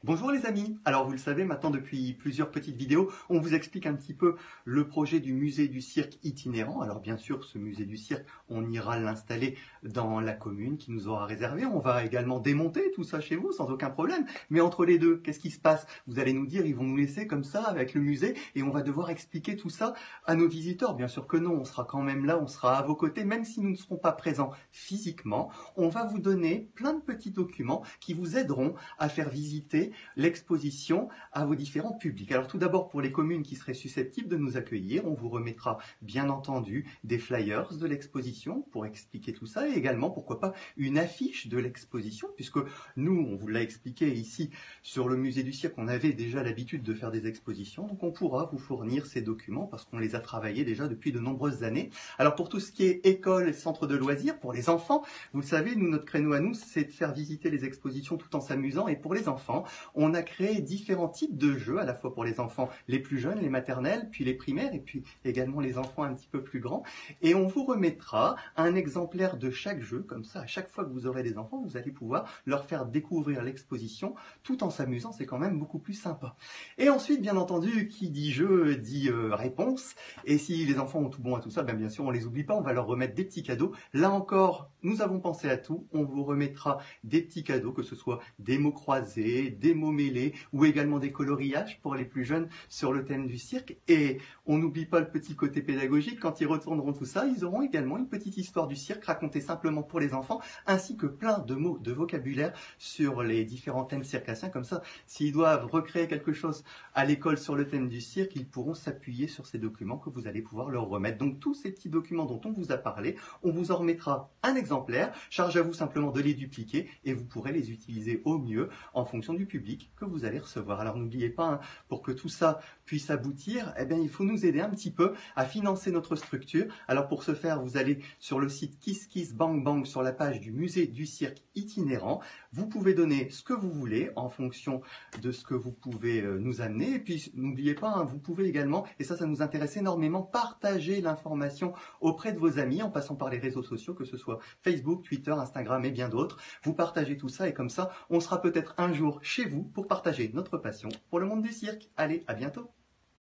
Bonjour les amis, alors vous le savez maintenant depuis plusieurs petites vidéos, on vous explique un petit peu le projet du musée du cirque itinérant. Alors bien sûr ce musée du cirque, on ira l'installer dans la commune qui nous aura réservé. On va également démonter tout ça chez vous sans aucun problème. Mais entre les deux, qu'est-ce qui se passe? Vous allez nous dire, ils vont nous laisser comme ça avec le musée et on va devoir expliquer tout ça à nos visiteurs. Bien sûr que non, on sera quand même là, on sera à vos côtés, même si nous ne serons pas présents physiquement. On va vous donner plein de petits documents qui vous aideront à faire visiter l'exposition à vos différents publics. Alors tout d'abord pour les communes qui seraient susceptibles de nous accueillir, on vous remettra bien entendu des flyers de l'exposition pour expliquer tout ça et également pourquoi pas une affiche de l'exposition puisque nous, on vous l'a expliqué ici sur le musée du cirque, on avait déjà l'habitude de faire des expositions, donc on pourra vous fournir ces documents parce qu'on les a travaillés déjà depuis de nombreuses années. Alors pour tout ce qui est école et centre de loisirs, pour les enfants, vous le savez, nous, notre créneau à nous, c'est de faire visiter les expositions tout en s'amusant et pour les enfants, on a créé différents types de jeux, à la fois pour les enfants les plus jeunes, les maternelles, puis les primaires, et puis également les enfants un petit peu plus grands. Et on vous remettra un exemplaire de chaque jeu, comme ça, à chaque fois que vous aurez des enfants, vous allez pouvoir leur faire découvrir l'exposition, tout en s'amusant, c'est quand même beaucoup plus sympa. Et ensuite, bien entendu, qui dit jeu, dit réponse, et si les enfants ont tout bon à tout ça, bien sûr, on les oublie pas, on va leur remettre des petits cadeaux. Là encore, nous avons pensé à tout, on vous remettra des petits cadeaux, que ce soit des mots croisés, des mots mêlés ou également des coloriages pour les plus jeunes sur le thème du cirque. Et on n'oublie pas le petit côté pédagogique, quand ils retourneront tout ça, ils auront également une petite histoire du cirque racontée simplement pour les enfants, ainsi que plein de mots, de vocabulaire sur les différents thèmes circassiens. Comme ça, s'ils doivent recréer quelque chose à l'école sur le thème du cirque, ils pourront s'appuyer sur ces documents que vous allez pouvoir leur remettre. Donc tous ces petits documents dont on vous a parlé, on vous en remettra un exemplaire, charge à vous simplement de les dupliquer et vous pourrez les utiliser au mieux en fonction du public que vous allez recevoir. Alors n'oubliez pas, hein, pour que tout ça puisse aboutir, il faut nous aider un petit peu à financer notre structure. Alors pour ce faire, vous allez sur le site KissKissBankBank sur la page du musée du cirque itinérant. Vous pouvez donner ce que vous voulez en fonction de ce que vous pouvez nous amener. Et puis n'oubliez pas, hein, vous pouvez également, et ça nous intéresse énormément, partager l'information auprès de vos amis en passant par les réseaux sociaux, que ce soit Facebook, Twitter, Instagram et bien d'autres. Vous partagez tout ça et comme ça, on sera peut-être un jour chez vous pour partager notre passion pour le monde du cirque. Allez, à bientôt!